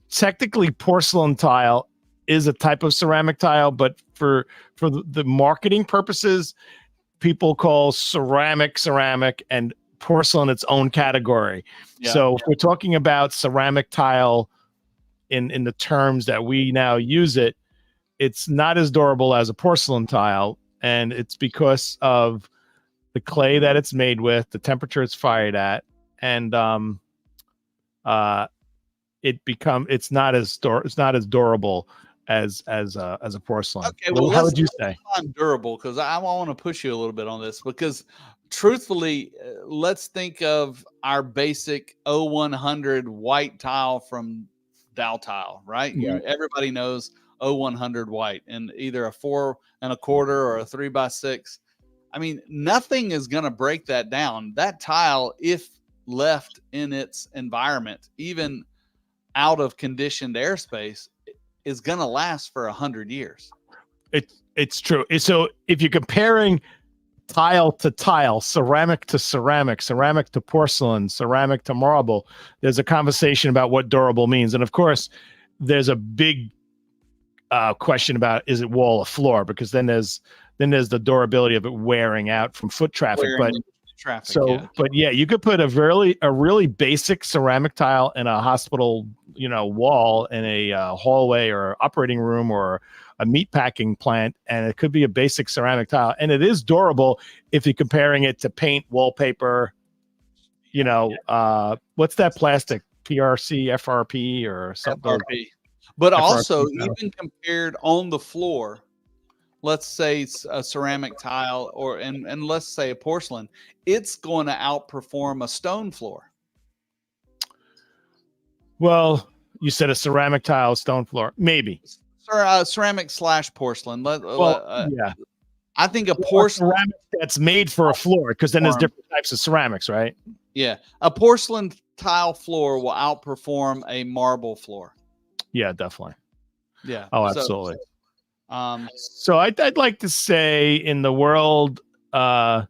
technically porcelain tile is a type of ceramic tile, but for the marketing purposes, people call ceramic and porcelain its own category. Yeah, so if we're talking about ceramic tile in the terms that we now use it, it's not as durable as a porcelain tile, and it's because of the clay that it's made with, the temperature it's fired at, and it's not as durable as a porcelain. Okay, well, how would you say? Durable, because I want to push you a little bit on this, because truthfully, let's think of our basic 0100 white tile from Dow Tile, right? Yeah. Everybody knows 0100 white, and either a 4 1/4 or a 3x6. I mean, nothing is going to break that down. That tile, if left in its environment, even out of conditioned airspace, is going to last for 100 years. It's true. So if you're comparing tile to tile, ceramic to ceramic, ceramic to porcelain, ceramic to marble, there's a conversation about what durable means. And of course, there's a big question about, is it wall or floor? Because then there's the durability of it wearing out from foot traffic. But you could put a really basic ceramic tile in a hospital, wall in a hallway or operating room or a meat packing plant, and it could be a basic ceramic tile, and it is durable if you're comparing it to paint, wallpaper. What's that plastic? PRC, FRP, or something? FRP. But FRP, also, even compared on the floor, let's say a ceramic tile and let's say a porcelain, it's going to outperform a stone floor. Well, you said a ceramic tile, stone floor, maybe. Ceramic / porcelain. Yeah. I think a porcelain ceramic that's made for a floor, because then there's different types of ceramics, right? Yeah, a porcelain tile floor will outperform a marble floor. Yeah, definitely. Yeah. Oh, absolutely. So I'd like to say in the world, a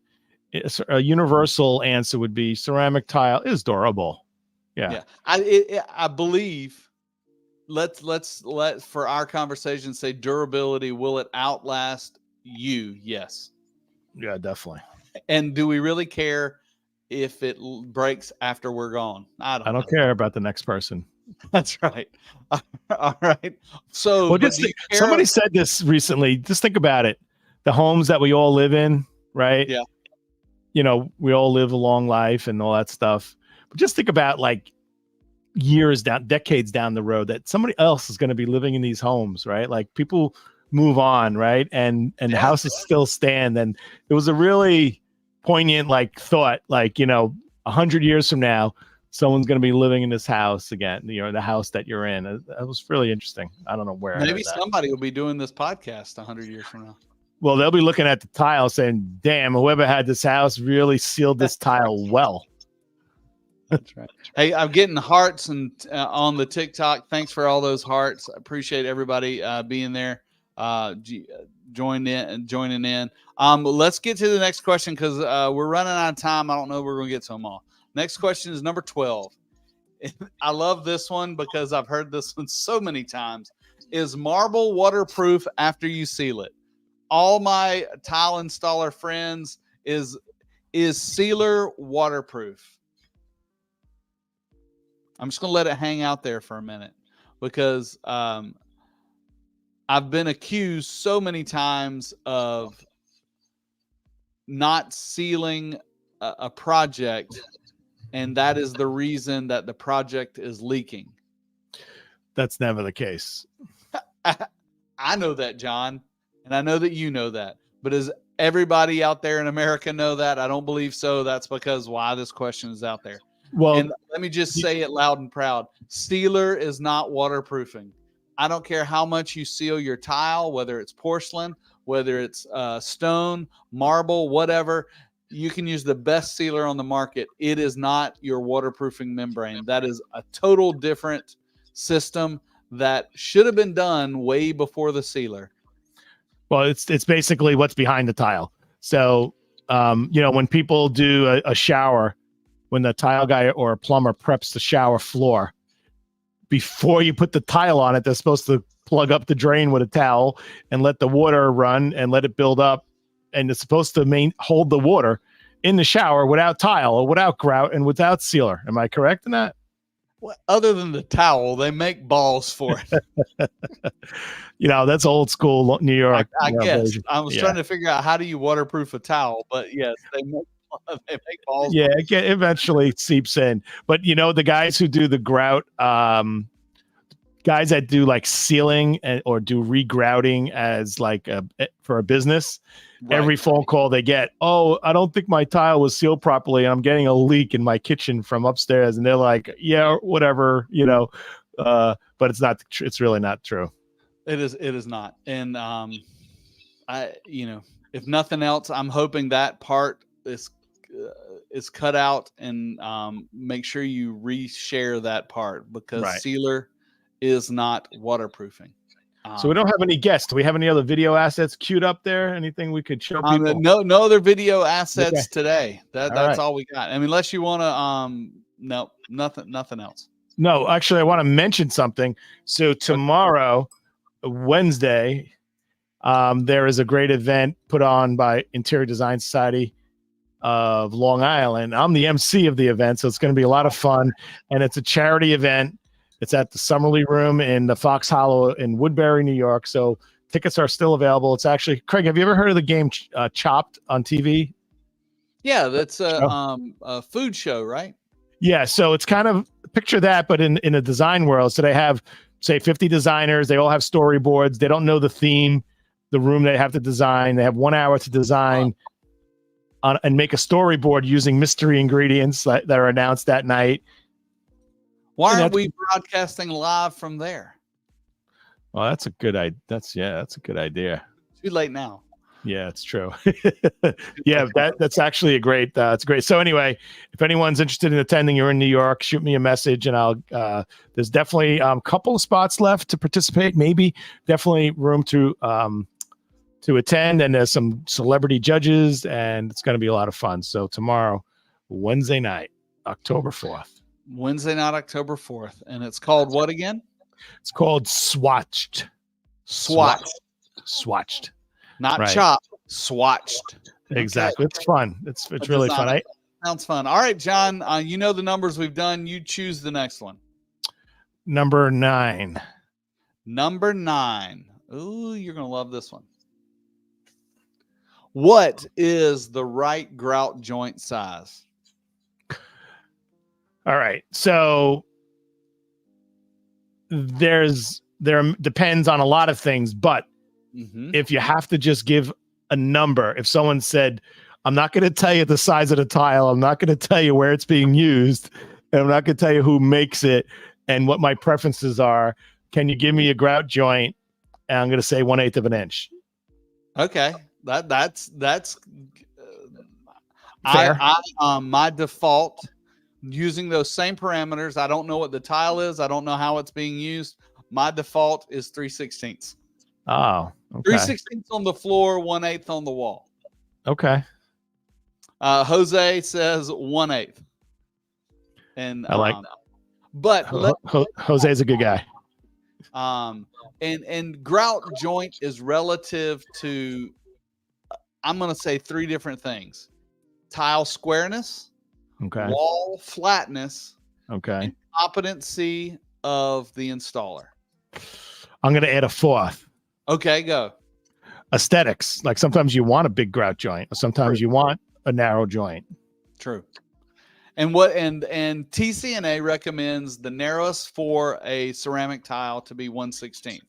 universal answer would be ceramic tile is durable. Yeah. I believe. Let's for our conversation say durability. Will it outlast you? Yes. Yeah, definitely. And do we really care if it breaks after we're gone? I don't care about the next person. That's right. All right. So, well, somebody said this recently. Just think about it. The homes that we all live in, right? Yeah. We all live a long life and all that stuff. But just think about decades down the road that somebody else is going to be living in these homes, right? Like people move on, right? And the houses still stand. And it was a really poignant thought, 100 years from now, someone's going to be living in this house again, the house that you're in. That was really interesting. I don't know where. Maybe somebody will be doing this podcast 100 years from now. Well, they'll be looking at the tile saying, damn, whoever had this house really sealed this tile well. That's right. Hey, I'm getting hearts and on the TikTok. Thanks for all those hearts. I appreciate everybody being there, joining in. Let's get to the next question because we're running out of time. I don't know if we're going to get to them all. Next question is number 12. I love this one because I've heard this one so many times. Is marble waterproof after you seal it? All my tile installer friends, is sealer waterproof? I'm just going to let it hang out there for a minute because I've been accused so many times of not sealing a project, and that is the reason that the project is leaking. That's never the case. I know that, John, and I know that you know that. But does everybody out there in America know that? I don't believe so. That's because why this question is out there. Well, and let me just say it loud and proud. Sealer is not waterproofing. I don't care how much you seal your tile, whether it's porcelain, whether it's stone, marble, whatever. You can use the best sealer on the market. It is not your waterproofing membrane. That is a total different system that should have been done way before the sealer. Well, it's basically what's behind the tile. So, when people do a shower, when the tile guy or a plumber preps the shower floor, before you put the tile on it, they're supposed to plug up the drain with a towel and let the water run and let it build up. And it's supposed to hold the water in the shower without tile or without grout and without sealer. Am I correct in that? Well, other than the towel, they make balls for it. That's old school New York. I guess version. I was trying to figure out how do you waterproof a towel, but yes, they make balls. Yeah, it eventually seeps in. But the guys who do the grout, guys that do like sealing or do regrouting as like for a business, right. Every phone call they get, oh, I don't think my tile was sealed properly, and I'm getting a leak in my kitchen from upstairs, and they're like, yeah, whatever, but it's not. It's really not true. It is not. And if nothing else, I'm hoping that part is cut out, and make sure you reshare that part, because sealer is not waterproofing. So we don't have any guests. Do we have any other video assets queued up there? Anything we could show people? No other video assets today. That's all we got. I mean, unless you want to, no, nothing else. No, actually, I want to mention something. So tomorrow, Wednesday, there is a great event put on by Interior Design Society of Long Island. I'm the MC of the event, so it's going to be a lot of fun, and it's a charity event. It's at the Summerlee Room in the Fox Hollow in Woodbury, New York. So tickets are still available. It's actually, Craig, have you ever heard of the game Chopped on TV? Yeah, that's a food show, right? Yeah, so it's kind of, picture that, but in a design world. So they have, say, 50 designers. They all have storyboards. They don't know the theme, the room they have to design. They have 1 hour to design and make a storyboard using mystery ingredients that are announced that night. Why aren't we broadcasting live from there? Well, that's a good idea. That's a good idea. Too late now. Yeah, it's true. Yeah, that's actually it's great. So anyway, if anyone's interested in attending, you're in New York, shoot me a message, and I'll. There's definitely a couple of spots left to participate. Maybe definitely room to attend, and there's some celebrity judges, and it's going to be a lot of fun. So tomorrow, Wednesday night, October 4th. Wednesday night, October 4th. And it's called what again? It's called Swatched. Swatched. Not chopped. Swatched. Exactly. Okay. It's fun. It's really fun. Sounds fun. All right, John, you know the numbers we've done. You choose the next one. Number 9. Number 9. Ooh, you're going to love this one. What is the right grout joint size? All right. So there depends on a lot of things, but if you have to just give a number, if someone said, I'm not going to tell you the size of the tile, I'm not going to tell you where it's being used, and I'm not going to tell you who makes it and what my preferences are, can you give me a grout joint? And I'm going to say 1/8 of an inch. Okay. That's fair. My default, using those same parameters, I don't know what the tile is. I don't know how it's being used. My default is 3/16. Oh, okay. 3/16 on the floor, 1/8 on the wall. Okay. Jose says 1/8. And I like But Jose's a good guy. And grout joint is relative to, I'm going to say 3 different things: tile squareness, Okay. wall flatness, Okay. and competency of the installer. I'm going to add a 4th. Okay, go. Aesthetics. Like sometimes you want a big grout joint, or sometimes you want a narrow joint. True. And TCNA recommends the narrowest for a ceramic tile to be 1/16.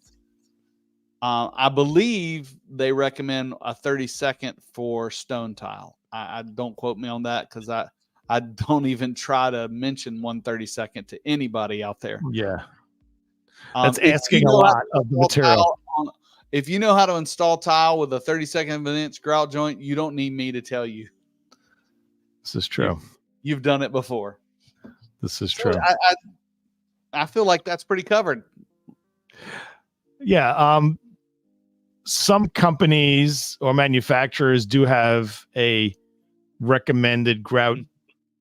I believe they recommend a 32nd for stone tile. I don't quote me on that, because I don't even try to mention 1/32 to anybody out there. Yeah. That's asking a lot of the material. If you know how to install tile with a 32nd of an inch grout joint, you don't need me to tell you. This is true. You've done it before. This is true. I feel like that's pretty covered. Yeah. Some companies or manufacturers do have a recommended grout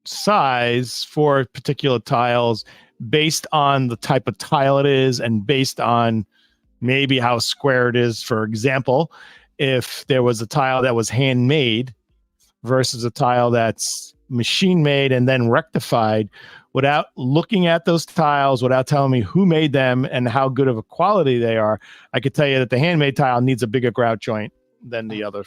size for particular tiles based on the type of tile it is and based on maybe how square it is. For example, if there was a tile that was handmade versus a tile that's machine made and then rectified, without looking at those tiles, without telling me who made them and how good of a quality they are, I could tell you that the handmade tile needs a bigger grout joint than the other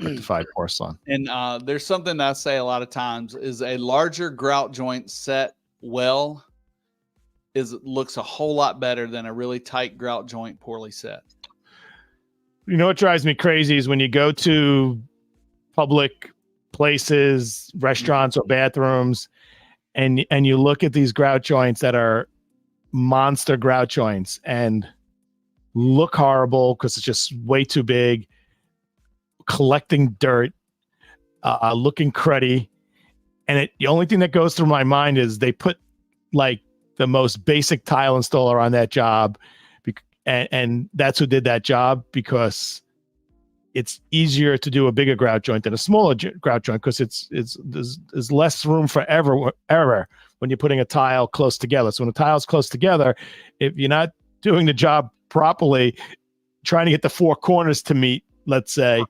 rectified porcelain. And there's something that I say a lot of times is a larger grout joint set well looks a whole lot better than a really tight grout joint poorly set. You know what drives me crazy is when you go to public places, restaurants or bathrooms, and you look at these grout joints that are monster grout joints and look horrible because it's just way too big, collecting dirt, looking cruddy. And the only thing that goes through my mind is they put like the most basic tile installer on that job, and that's who did that job, because it's easier to do a bigger grout joint than a smaller grout joint, because there's less room for error when you're putting a tile close together. So when a tile's close together, if you're not doing the job properly, trying to get the 4 corners to meet, let's say,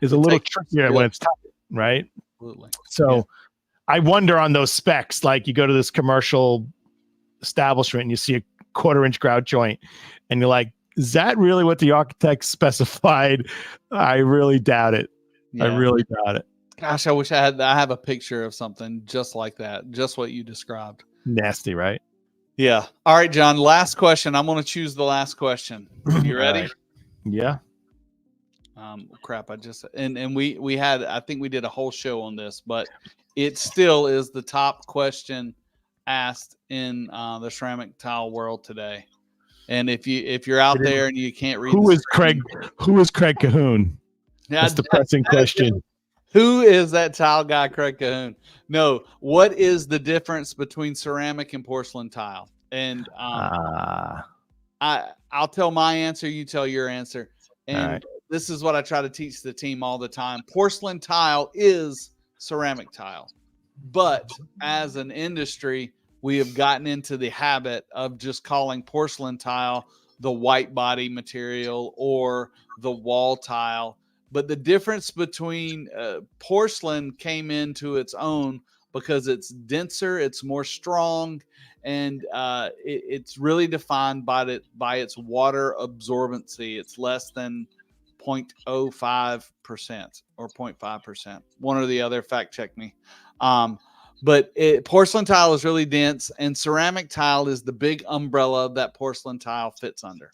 is a little trickier when it's tight, right? Absolutely. So yeah. I wonder on those specs, like you go to this commercial establishment and you see a 1/4 inch grout joint and you're like, is that really what the architect specified? I really doubt it. Yeah. I really doubt it. Gosh, I wish I have a picture of something just like that, just what you described. Nasty, right? Yeah. All right, John, last question. I'm going to choose the last question. You ready? Right. Yeah. Crap. And we had, I think we did a whole show on this, but it still is the top question asked in the ceramic tile world today. And if you're out there and you can't read, who is Craig Cahoon? That's the pressing question. Who is that tile guy, Craig Cahoon? No, what is the difference between ceramic and porcelain tile? And I'll tell my answer, you tell your answer. And this is what I try to teach the team all the time. Porcelain tile is ceramic tile. But as an industry, we have gotten into the habit of just calling porcelain tile the white body material or the wall tile. But the difference between porcelain came into its own because it's denser, it's more strong, and it's really defined by its water absorbency. It's less than 0.05% or 0.5%. One or the other, fact check me. But porcelain tile is really dense, and ceramic tile is the big umbrella that porcelain tile fits under.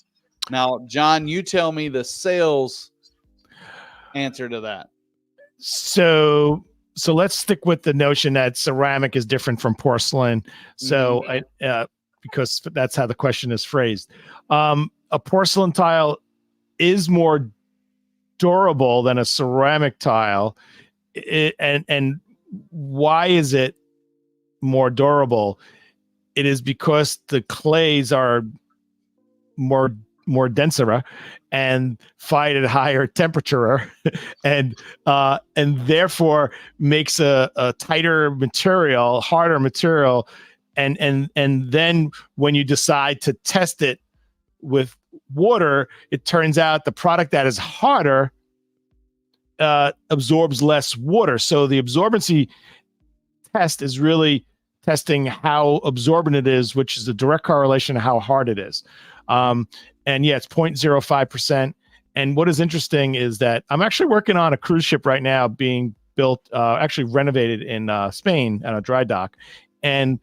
Now, John, you tell me the sales answer to that. So let's stick with the notion that ceramic is different from porcelain. So because that's how the question is phrased. A porcelain tile is more durable than a ceramic tile. And why is it more durable? It is because the clays are more denser and fight at higher temperature and therefore makes a tighter material, harder material, and then when you decide to test it with water, it turns out the product that is harder absorbs less water. So the absorbency test is really testing how absorbent it is, which is a direct correlation to how hard it is. And yeah, it's 0.05%. And what is interesting is that I'm actually working on a cruise ship right now being built, actually renovated in Spain at a dry dock. And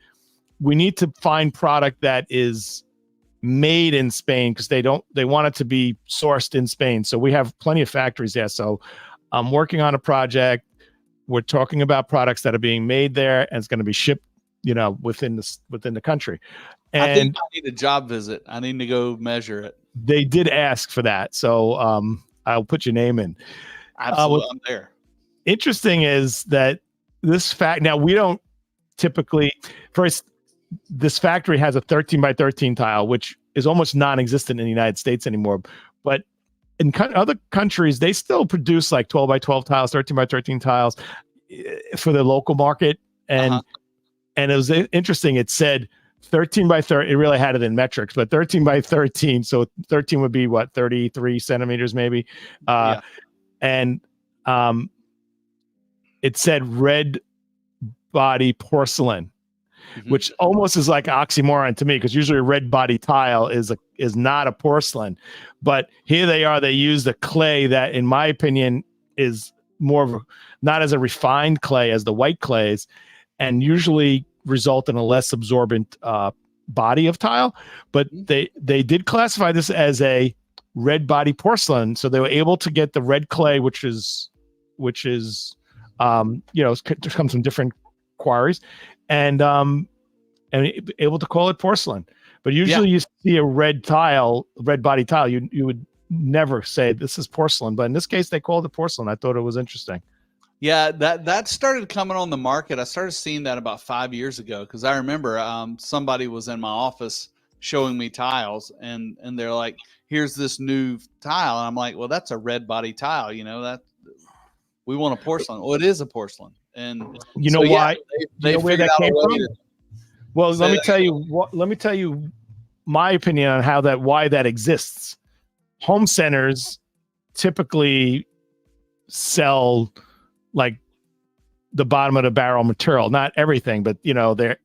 we need to find product that is made in Spain because they want it to be sourced in Spain. So we have plenty of factories there. So I'm working on a project. We're talking about products that are being made there and it's going to be shipped, within the country. And I think I need a job visit. I need to go measure it. They did ask for that. So I'll put your name in. Absolutely. I'm there. Interesting is that now we don't typically, first, this factory has a 13 by 13 tile, which is almost non-existent in the United States anymore. But in other countries, they still produce like 12 by 12 tiles, 13 by 13 tiles for the local market. And and it was interesting. It said 13 by 30. It really had it in metrics, but 13 by 13. So 13 would be what, 33 centimeters maybe. And it said red body porcelain. Which almost is like oxymoron to me, because usually a red body tile is not a porcelain, but here they are. They use the clay that, in my opinion, is more of not as a refined clay as the white clays, and usually result in a less absorbent body of tile. But they did classify this as a red body porcelain, so they were able to get the red clay, which is comes from different quarries, and able to call it porcelain. But usually you see a red body tile, you would never say this is porcelain, but in this case they called it porcelain. I thought it was interesting. Yeah, that started coming on the market. I started seeing that about 5 years ago, because I remember somebody was in my office showing me tiles, and they're like, here's this new tile, and I'm like, well, that's a red body tile, that we want a porcelain. Well, it is a porcelain. And why? They where that came from? Well, let me tell you my opinion on why that exists. Home centers typically sell like the bottom of the barrel material, not everything, but they're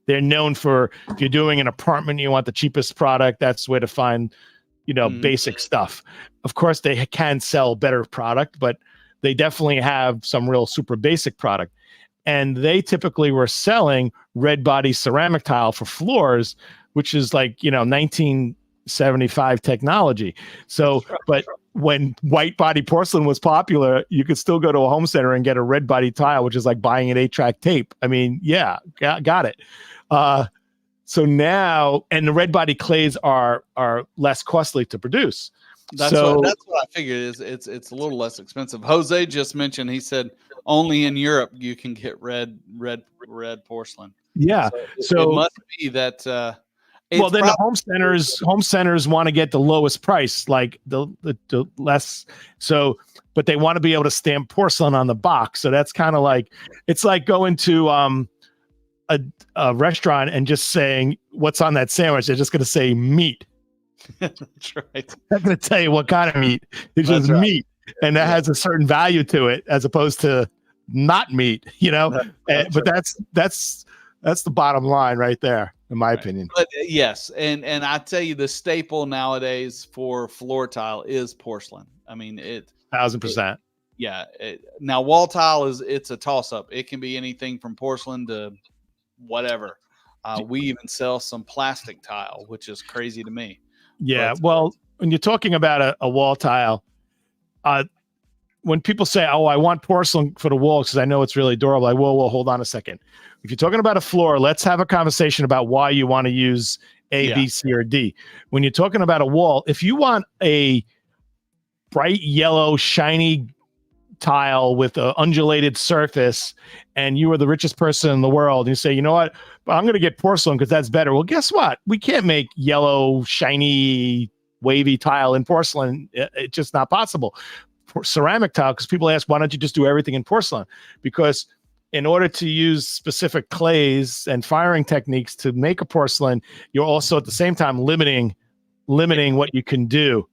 known for, if you're doing an apartment, you want the cheapest product, that's where to find, basic stuff. Of course, they can sell better product, but they definitely have some real super basic product. And they typically were selling red body ceramic tile for floors, which is like, 1975 technology. So, but when white body porcelain was popular, you could still go to a home center and get a red body tile, which is like buying an 8-track tape. I mean, yeah, got it. So now, and the red body clays are less costly to produce. That's what I figured is it's a little less expensive. Jose just mentioned, he said only in Europe you can get red porcelain. Yeah. So it must be that well, then the home centers want to get the lowest price, like the less, so, but they want to be able to stamp porcelain on the box. So that's kind of like, it's like going to a restaurant and just saying what's on that sandwich. They're just going to say meat. That's right. I'm going to tell you what kind of meat. It's just meat, and that has a certain value to it, as opposed to not meat. But that's the bottom line right there, in my opinion. But yes, and I tell you, the staple nowadays for floor tile is porcelain. I mean, 1,000%. Yeah. Now wall tile it's a toss up. It can be anything from porcelain to whatever. We even sell some plastic tile, which is crazy to me. Yeah, well, when you're talking about a wall tile, when people say, "Oh, I want porcelain for the walls because I know it's really durable," I will. Well, hold on a second. If you're talking about a floor, let's have a conversation about why you want to use A, B, C, or D. When you're talking about a wall, if you want a bright yellow, shiny tile with an undulated surface, and you are the richest person in the world, and you say, you know what, I'm going to get porcelain because that's better. Well, guess what? We can't make yellow, shiny, wavy tile in porcelain. It's just not possible. For ceramic tile, because people ask, why don't you just do everything in porcelain? Because in order to use specific clays and firing techniques to make a porcelain, you're also at the same time limiting what you can do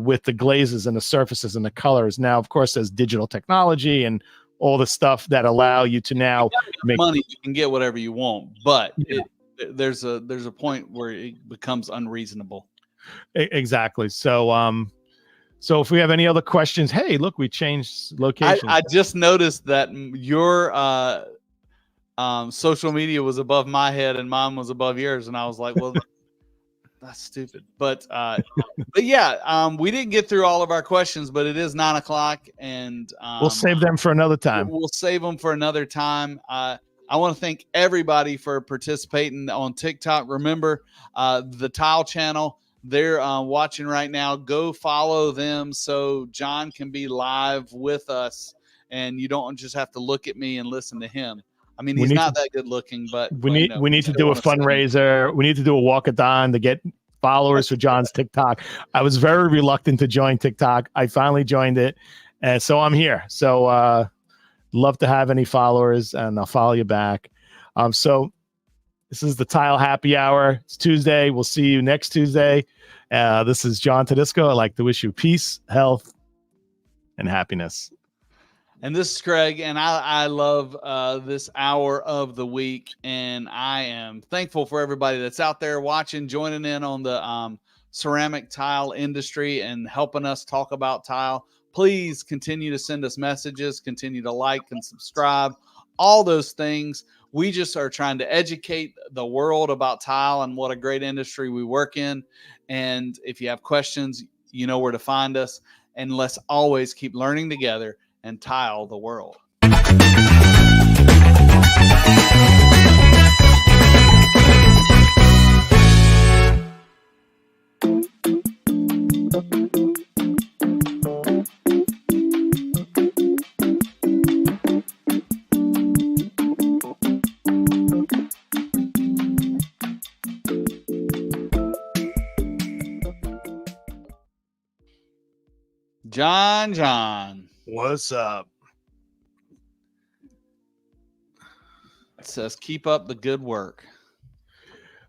with the glazes and the surfaces and the colors. Now, of course, there's digital technology and all the stuff that allow you to now make money. You can get whatever you want, but there's a point where it becomes unreasonable. Exactly. So, so if we have any other questions, hey, look, we changed location. I just noticed that your social media was above my head and mine was above yours, and I was like, well. That's stupid, but yeah, we didn't get through all of our questions, but it is 9 o'clock, and we'll save them for another time. We'll save them for another time. I want to thank everybody for participating on TikTok. Remember, the Tile channel, they're watching right now. Go follow them so John can be live with us, and you don't just have to look at me and listen to him. I mean, he's not that good looking, but we need to do a fundraiser. We need to do a walkathon to get followers for John's TikTok. I was very reluctant to join TikTok. I finally joined it, and so I'm here. So love to have any followers, and I'll follow you back. So this is the Tile Happy Hour. It's Tuesday. We'll see you next Tuesday. This is John Tedisco. I'd like to wish you peace, health, and happiness. And this is Craig, and I love this hour of the week, and I am thankful for everybody that's out there watching, joining in on the ceramic tile industry and helping us talk about tile. Please continue to send us messages, continue to like and subscribe, all those things. We just are trying to educate the world about tile and what a great industry we work in. And if you have questions, you know where to find us. And let's always keep learning together and tile the world. John. What's up? It says, keep up the good work.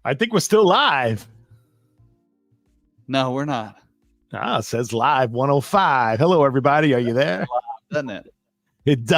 I think we're still live. No, we're not. It says live 105. Hello, everybody. Are you there? Doesn't it? It does.